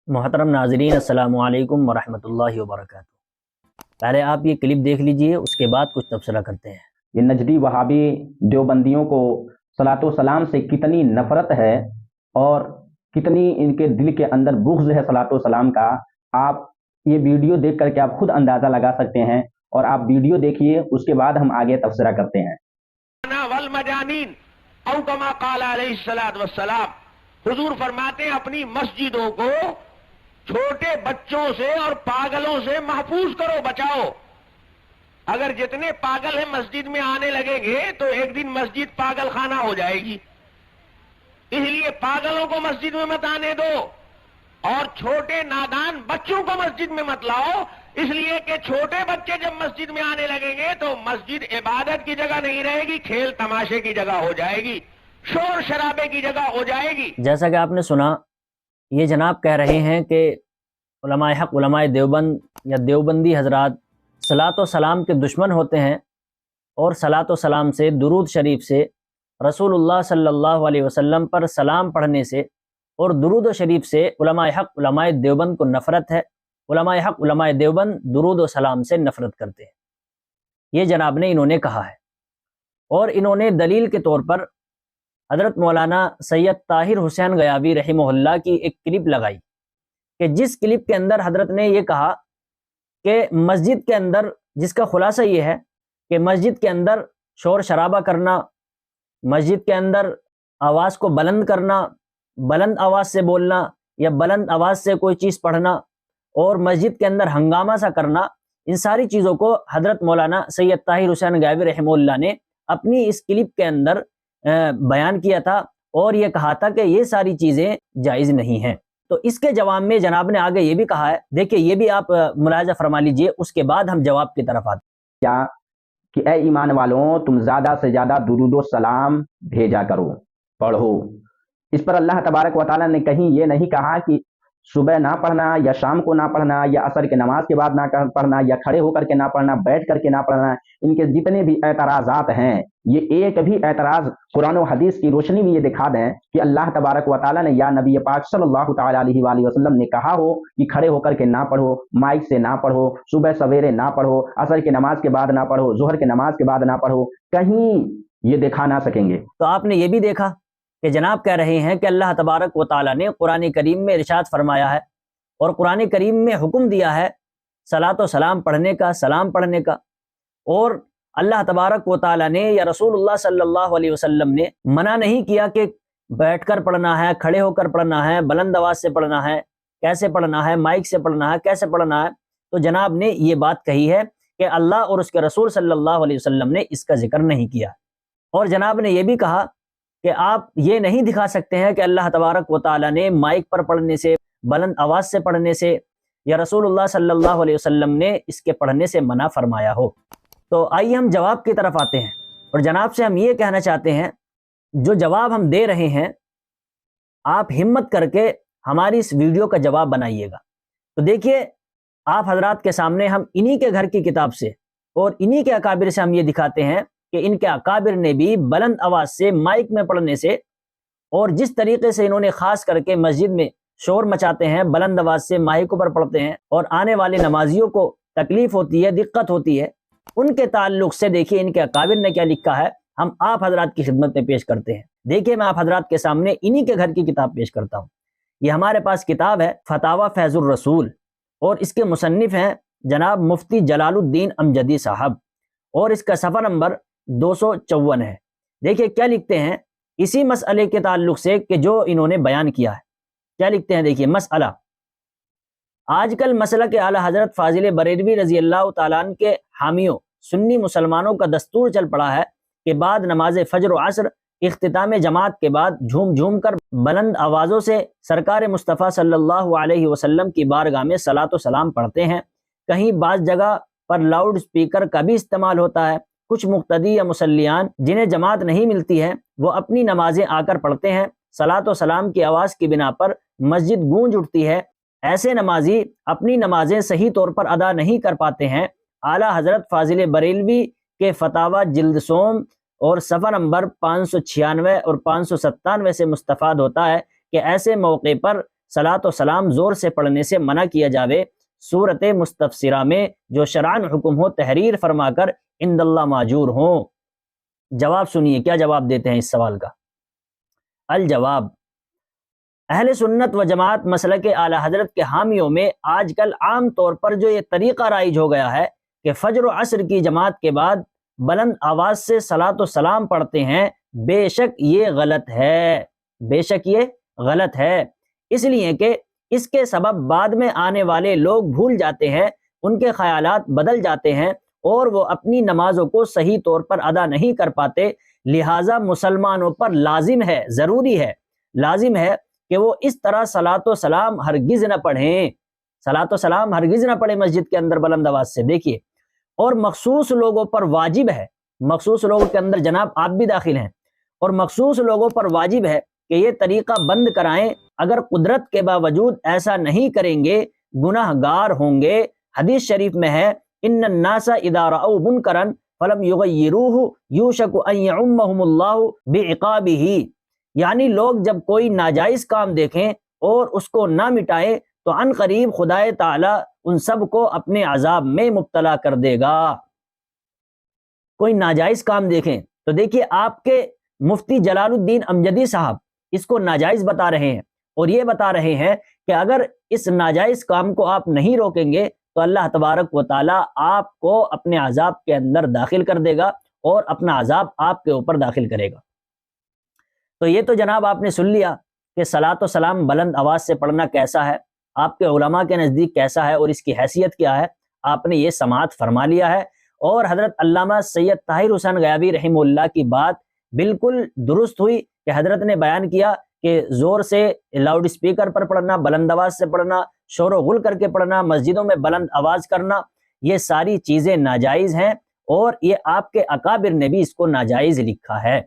محترم ناظرین السلام علیکم ورحمۃ اللہ وبرکاتہ۔ پہلے آپ یہ کلپ دیکھ لیجئے، اس کے بعد کچھ تبصرہ کرتے ہیں۔ یہ نجدی وہابی دیوبندیوں کو صلاۃ و سلام سے کتنی نفرت ہے اور کتنی ان کے دل کے اندر بغض ہے صلاۃ و سلام کا، آپ یہ ویڈیو دیکھ کر کے آپ خود اندازہ لگا سکتے ہیں، اور آپ ویڈیو دیکھیے، اس کے بعد ہم آگے تبصرہ کرتے ہیں۔ والمجانین او کما قال علیہ الصلوۃ والسلام، حضور فرماتے ہیں اپنی مسجدوں کو چھوٹے بچوں سے اور پاگلوں سے محفوظ کرو، بچاؤ۔ اگر جتنے پاگل ہیں مسجد میں آنے لگیں گے تو ایک دن مسجد پاگل خانہ ہو جائے گی، اس لیے پاگلوں کو مسجد میں مت آنے دو اور چھوٹے نادان بچوں کو مسجد میں مت لاؤ، اس لیے کہ چھوٹے بچے جب مسجد میں آنے لگیں گے تو مسجد عبادت کی جگہ نہیں رہے گی، کھیل تماشے کی جگہ ہو جائے گی، شور شرابے کی جگہ ہو جائے گی۔ جیسا کہ آپ نے سنا، یہ جناب کہہ رہے ہیں کہ علماء حق، علماء دیوبند یا دیوبندی حضرات صلاۃ و سلام کے دشمن ہوتے ہیں، اور صلاۃ و سلام سے، درود شریف سے، رسول اللہ صلی اللہ علیہ وسلم پر سلام پڑھنے سے اور درود و شریف سے علماء حق، علماء دیوبند کو نفرت ہے۔ علماء حق، علماء دیوبند درود و سلام سے نفرت کرتے ہیں، یہ جناب نے انہوں نے کہا ہے۔ اور انہوں نے دلیل کے طور پر حضرت مولانا سید طاہر حسین غیابی رحمہ اللہ کی ایک کلپ لگائی، کہ جس کلپ کے اندر حضرت نے یہ کہا کہ مسجد کے اندر، جس کا خلاصہ یہ ہے کہ مسجد کے اندر شور شرابہ کرنا، مسجد کے اندر آواز کو بلند کرنا، بلند آواز سے بولنا یا بلند آواز سے کوئی چیز پڑھنا اور مسجد کے اندر ہنگامہ سا کرنا، ان ساری چیزوں کو حضرت مولانا سید طاہر حسین غیابی رحمہ اللہ نے اپنی اس کلپ کے اندر بیان کیا تھا، اور یہ کہا تھا کہ یہ ساری چیزیں جائز نہیں ہیں۔ تو اس کے جواب میں جناب نے آگے یہ بھی کہا ہے، دیکھیں یہ بھی آپ ملاحظہ فرما لیجئے، اس کے بعد ہم جواب کی طرف آتے ہیں۔ کیا کہ اے ایمان والوں، تم زیادہ سے زیادہ درود و سلام بھیجا کرو، پڑھو۔ اس پر اللہ تبارک و تعالیٰ نے کہیں یہ نہیں کہا کہ صبح نہ پڑھنا یا شام کو نہ پڑھنا یا عصر کے نماز کے بعد نہ پڑھنا یا کھڑے ہو کر کے نہ پڑھنا، بیٹھ کر کے نہ پڑھنا۔ ان کے جتنے بھی اعتراضات ہیں، یہ ایک بھی اعتراض قرآن و حدیث کی روشنی میں یہ دکھا دیں کہ اللہ تبارک و تعالیٰ نے یا نبی پاک صلی اللہ تعالیٰ علیہ وآلہ وسلم نے کہا ہو کہ کھڑے ہو کر کے نہ پڑھو، مائک سے نہ پڑھو، صبح سویرے نہ پڑھو، عصر کی نماز کے بعد نہ پڑھو، ظہر کی نماز کے بعد نہ پڑھو، کہیں یہ دکھا نہ سکیں گے۔ تو آپ نے یہ بھی دیکھا کہ جناب کہہ رہے ہیں کہ اللہ تبارک و تعالیٰ نے قرآن کریم میں ارشاد فرمایا ہے اور قرآن کریم میں حکم دیا ہے صلاۃ و سلام پڑھنے کا، سلام پڑھنے کا، اور اللہ تبارک و تعالیٰ نے یا رسول اللہ صلی اللہ علیہ وسلم نے منع نہیں کیا کہ بیٹھ کر پڑھنا ہے، کھڑے ہو کر پڑھنا ہے، بلند آواز سے پڑھنا ہے، کیسے پڑھنا ہے، مائک سے پڑھنا ہے، کیسے پڑھنا ہے۔ تو جناب نے یہ بات کہی ہے کہ اللہ اور اس کے رسول صلی اللہ علیہ وسلم نے اس کا ذکر نہیں کیا، اور جناب نے یہ بھی کہا کہ آپ یہ نہیں دکھا سکتے ہیں کہ اللہ تبارک و تعالیٰ نے مائک پر پڑھنے سے، بلند آواز سے پڑھنے سے یا رسول اللہ صلی اللہ علیہ وسلم نے اس کے پڑھنے سے منع فرمایا ہو۔ تو آئیے ہم جواب کی طرف آتے ہیں، اور جناب سے ہم یہ کہنا چاہتے ہیں، جو جواب ہم دے رہے ہیں آپ ہمت کر کے ہماری اس ویڈیو کا جواب بنائیے گا۔ تو دیکھیے، آپ حضرات کے سامنے ہم انہی کے گھر کی کتاب سے اور انہی کے اکابر سے ہم یہ دکھاتے ہیں کہ ان کے اکابر نے بھی بلند آواز سے، مائک میں پڑھنے سے، اور جس طریقے سے انہوں نے خاص کر کے مسجد میں شور مچاتے ہیں، بلند آواز سے مائکوں پر پڑھتے ہیں اور آنے والے نمازیوں کو تکلیف ہوتی ہے، دقت ہوتی ہے، ان کے تعلق سے دیکھیے ان کے اکابر نے کیا لکھا ہے، ہم آپ حضرات کی خدمت میں پیش کرتے ہیں۔ دیکھیے میں آپ حضرات کے سامنے انہی کے گھر کی کتاب پیش کرتا ہوں۔ یہ ہمارے پاس کتاب ہے فتاوی فیض الرسول، اور اس کے مصنف ہیں جناب مفتی جلال الدین امجدی صاحب، اور اس کا صفحہ نمبر 254 ہے۔ دیکھیے کیا لکھتے ہیں اسی مسئلے کے تعلق سے کہ جو انہوں نے بیان کیا ہے، کیا لکھتے ہیں۔ دیکھیے مسئلہ، آج کل مسئلہ کہ اعلیٰ حضرت فاضل بریلوی رضی اللہ تعالیٰ عنہ کے حامیوں سنی مسلمانوں کا دستور چل پڑا ہے کہ بعد نماز فجر و عصر اختتام جماعت کے بعد جھوم جھوم کر بلند آوازوں سے سرکار مصطفیٰ صلی اللہ علیہ وسلم کی بارگاہ میں صلاۃ و سلام پڑھتے ہیں۔ کہیں بعض جگہ پر لاؤڈ سپیکر کا بھی استعمال ہوتا ہے۔ کچھ مقتدی یا مصلیان جنہیں جماعت نہیں ملتی ہے، وہ اپنی نمازیں آ کر پڑھتے ہیں۔ صلاۃ و سلام کی آواز کی بنا پر مسجد گونج اٹھتی ہے۔ ایسے نمازی اپنی نمازیں صحیح طور پر ادا نہیں کر پاتے ہیں۔ اعلیٰ حضرت فاضل بریلوی کے فتاوی جلد سوم اور صفحہ نمبر 596 اور 597 سے مستفاد ہوتا ہے کہ ایسے موقع پر صلاۃ و سلام زور سے پڑھنے سے منع کیا جاوے صورت مستفسرہ میں جو شرعاً حکم ہو تحریر فرما کر عند اللہ ماجور ہوں۔ جواب سنیے کیا جواب دیتے ہیں اس سوال کا۔ الجواب، اہل سنت و جماعت مسلک اعلی حضرت کے حامیوں میں آج کل عام طور پر جو یہ طریقہ رائج ہو گیا ہے کہ فجر و عصر کی جماعت کے بعد بلند آواز سے صلاۃ و سلام پڑھتے ہیں، بے شک یہ غلط ہے، بے شک یہ غلط ہے، اس لیے کہ اس کے سبب بعد میں آنے والے لوگ بھول جاتے ہیں، ان کے خیالات بدل جاتے ہیں اور وہ اپنی نمازوں کو صحیح طور پر ادا نہیں کر پاتے۔ لہٰذا مسلمانوں پر لازم ہے، ضروری ہے، لازم ہے کہ وہ اس طرح صلاۃ و سلام ہرگز نہ پڑھیں، صلاۃ و سلام ہرگز نہ پڑھیں مسجد کے اندر بلند آواز سے۔ دیکھیے، اور مخصوص لوگوں پر واجب ہے، مخصوص لوگوں کے اندر جناب آپ بھی داخل ہیں، اور مخصوص لوگوں پر واجب ہے کہ یہ طریقہ بند کرائیں۔ اگر قدرت کے باوجود ایسا نہیں کریں گے گناہ گار ہوں گے۔ حدیث شریف میں ہے ان الناس اذا رأوا منکرا فلم یغیروہ یوشک ان یعمہم اللہ بعقابہ، یعنی لوگ جب کوئی ناجائز کام دیکھیں اور اس کو نہ مٹائیں تو عن قریب خدائے تعالی ان سب کو اپنے عذاب میں مبتلا کر دے گا۔ کوئی ناجائز کام دیکھیں تو دیکھیے آپ کے مفتی جلال الدین امجدی صاحب اس کو ناجائز بتا رہے ہیں، اور یہ بتا رہے ہیں کہ اگر اس ناجائز کام کو آپ نہیں روکیں گے تو اللہ تبارک و تعالیٰ آپ کو اپنے عذاب کے اندر داخل کر دے گا اور اپنا عذاب آپ کے اوپر داخل کرے گا۔ تو یہ تو جناب آپ نے سن لیا کہ صلاۃ و سلام بلند آواز سے پڑھنا کیسا ہے، آپ کے علماء کے نزدیک کیسا ہے اور اس کی حیثیت کیا ہے، آپ نے یہ سماعت فرما لیا ہے۔ اور حضرت علامہ سید طاہر حسین غیابی رحمہ اللہ کی بات بالکل درست ہوئی کہ حضرت نے بیان کیا کہ زور سے لاؤڈ اسپیکر پر پڑھنا، بلند آواز سے پڑھنا، شور و غل کر کے پڑھنا، مسجدوں میں بلند آواز کرنا، یہ ساری چیزیں ناجائز ہیں، اور یہ آپ کے اکابر نے بھی اس کو ناجائز لکھا ہے۔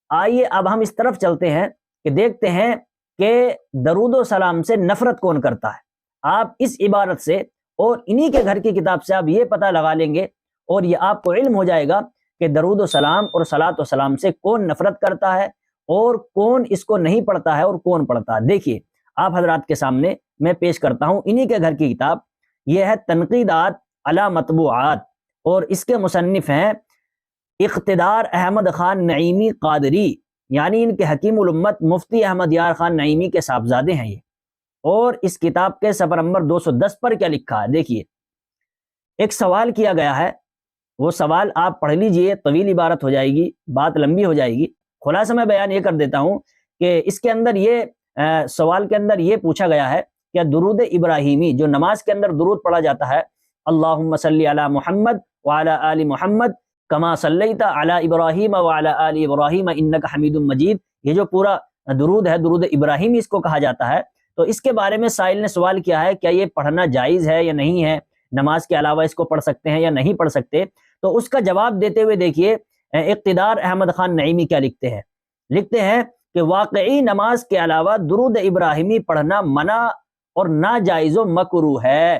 آئیے اب ہم اس طرف چلتے ہیں کہ دیکھتے ہیں کہ درود و سلام سے نفرت کون کرتا ہے۔ آپ اس عبارت سے اور انہی کے گھر کی کتاب سے آپ یہ پتہ لگا لیں گے اور یہ آپ کو علم ہو جائے گا کہ درود و سلام اور صلاۃ و سلام سے کون نفرت کرتا ہے اور کون اس کو نہیں پڑھتا ہے اور کون پڑھتا ہے۔ دیکھیے آپ حضرات کے سامنے میں پیش کرتا ہوں انہی کے گھر کی کتاب، یہ ہے تنقیدات علی مطبوعات، اور اس کے مصنف ہیں اقتدار احمد خان نعیمی قادری، یعنی ان کے حکیم الامت مفتی احمد یار خان نعیمی کے صاحبزادے ہیں یہ۔ اور اس کتاب کے صفحہ نمبر 210 پر کیا لکھا ہے دیکھیے، ایک سوال کیا گیا ہے، وہ سوال آپ پڑھ لیجئے، طویل عبارت ہو جائے گی، بات لمبی ہو جائے گی، خلاصہ میں بیان یہ کر دیتا ہوں کہ اس کے اندر یہ سوال کے اندر یہ پوچھا گیا ہے کہ درود ابراہیمی جو نماز کے اندر درود پڑھا جاتا ہے، اللہم صلی علی محمد وعلی آل محمد کما صلیت علی ابراہیم وعلی آل ابراہیم انک حمید مجید، یہ جو پورا درود ہے درود ابراہیمی اس کو کہا جاتا ہے۔ تو اس کے بارے میں سائل نے سوال کیا ہے کیا یہ پڑھنا جائز ہے یا نہیں ہے، نماز کے علاوہ اس کو پڑھ سکتے ہیں یا نہیں پڑھ سکتے؟ تو اس کا جواب دیتے ہوئے دیکھیے اقتدار احمد خان نعیمی کیا لکھتے ہیں، لکھتے ہیں کہ واقعی نماز کے علاوہ درود ابراہیمی پڑھنا منع اور ناجائز و مکروہ ہے۔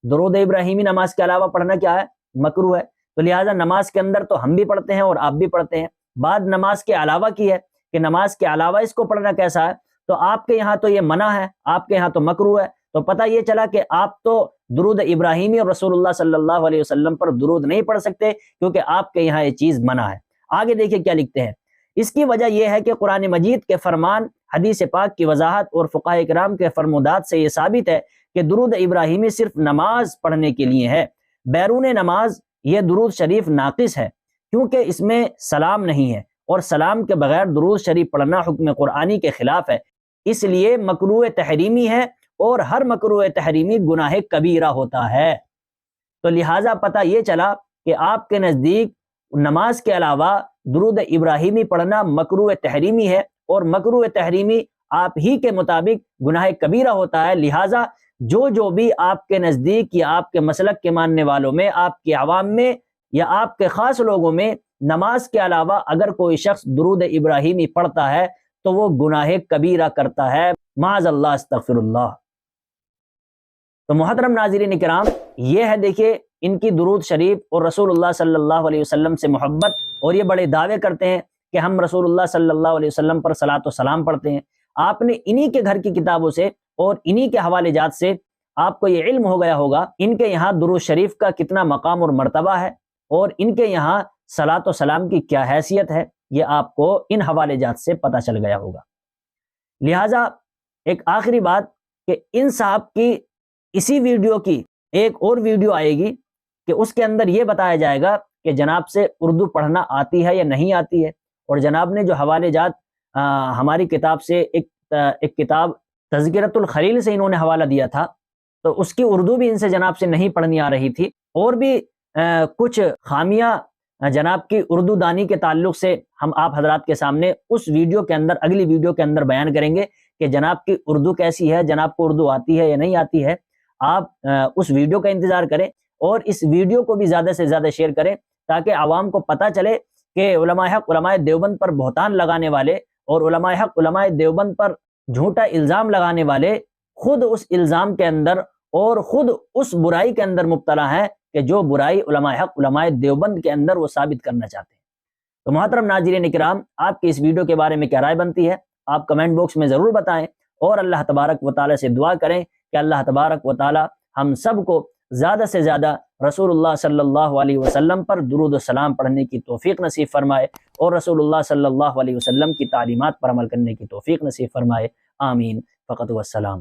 درود ابراہیمی نماز کے علاوہ پڑھنا کیا ہے؟ مکروہ ہے۔ تو لہٰذا نماز کے اندر تو ہم بھی پڑھتے ہیں اور آپ بھی پڑھتے ہیں، بعد نماز کے علاوہ کی ہے کہ نماز کے علاوہ اس کو پڑھنا کیسا ہے؟ تو آپ کے یہاں تو یہ منع ہے، آپ کے یہاں تو مکروہ ہے۔ تو پتہ یہ چلا کہ آپ تو درود ابراہیمی اور رسول اللہ صلی اللہ علیہ وسلم پر درود نہیں پڑھ سکتے کیونکہ آپ کے یہاں یہ چیز منع ہے۔ آگے دیکھیے کیا لکھتے ہیں، اس کی وجہ یہ ہے کہ قرآن مجید کے فرمان، حدیث پاک کی وضاحت اور فقہاء کرام کے فرمودات سے یہ ثابت ہے کہ درود ابراہیمی صرف نماز پڑھنے کے لیے ہے، بیرون نماز یہ درود شریف ناقص ہے کیونکہ اس میں سلام نہیں ہے، اور سلام کے بغیر درود شریف پڑھنا حکم قرآنی کے خلاف ہے، اس لیے مکروہ تحریمی ہے، اور ہر مکروہ تحریمی گناہ کبیرہ ہوتا ہے۔ تو لہٰذا پتہ یہ چلا کہ آپ کے نزدیک نماز کے علاوہ درود ابراہیمی پڑھنا مکروہ تحریمی ہے، اور مکروہ تحریمی آپ ہی کے مطابق گناہ کبیرہ ہوتا ہے۔ لہٰذا جو بھی آپ کے نزدیک یا آپ کے مسلک کے ماننے والوں میں، آپ کے عوام میں یا آپ کے خاص لوگوں میں نماز کے علاوہ اگر کوئی شخص درود ابراہیمی پڑھتا ہے تو وہ گناہ کبیرہ کرتا ہے، معاذ اللہ، استغفر اللہ۔ تو محترم ناظرین کرام، یہ ہے دیکھیے ان کی درود شریف اور رسول اللہ صلی اللہ علیہ وسلم سے محبت، اور یہ بڑے دعوے کرتے ہیں کہ ہم رسول اللہ صلی اللہ علیہ وسلم پر صلاۃ و سلام پڑھتے ہیں۔ آپ نے انہی کے گھر کی کتابوں سے اور انہی کے حوالے جات سے آپ کو یہ علم ہو گیا ہوگا ان کے یہاں درود شریف کا کتنا مقام اور مرتبہ ہے اور ان کے یہاں صلاۃ و سلام کی کیا حیثیت ہے، یہ آپ کو ان حوالے جات سے پتہ چل گیا ہوگا۔ لہٰذا ایک آخری بات کہ ان صاحب کی اسی ویڈیو کی ایک اور ویڈیو آئے گی کہ اس کے اندر یہ بتایا جائے گا کہ جناب سے اردو پڑھنا آتی ہے یا نہیں آتی ہے، اور جناب نے جو حوالے جات ہماری کتاب سے ایک کتاب تذکرۃ الخلیل سے انہوں نے حوالہ دیا تھا، تو اس کی اردو بھی ان سے جناب سے نہیں پڑھنی آ رہی تھی، اور بھی کچھ خامیاں جناب کی اردو دانی کے تعلق سے ہم آپ حضرات کے سامنے اس ویڈیو کے اندر، اگلی ویڈیو کے اندر بیان کریں گے کہ جناب کی اردو کیسی ہے، جناب کو اردو آتی ہے یا نہیں آتی ہے۔ آپ اس ویڈیو کا انتظار کریں اور اس ویڈیو کو بھی زیادہ سے زیادہ شیئر کریں تاکہ عوام کو پتہ چلے کہ علماء حق علماء دیوبند پر بہتان لگانے والے اور علماء حق علماء دیوبند پر جھوٹا الزام لگانے والے خود اس الزام کے اندر اور خود اس برائی کے اندر مبتلا ہیں کہ جو برائی علماء حق علماء دیوبند کے اندر وہ ثابت کرنا چاہتے ہیں۔ تو محترم ناظرین کرام، آپ کی اس ویڈیو کے بارے میں کیا رائے بنتی ہے آپ کمنٹ باکس میں ضرور بتائیں، اور اللہ تبارک و تعالیٰ سے دعا کریں کہ اللہ تبارک و تعالیٰ ہم سب کو زیادہ سے زیادہ رسول اللہ صلی اللہ علیہ وسلم پر درود و سلام پڑھنے کی توفیق نصیب فرمائے اور رسول اللہ صلی اللہ علیہ وسلم کی تعلیمات پر عمل کرنے کی توفیق نصیب فرمائے۔ آمین فقط والسلام۔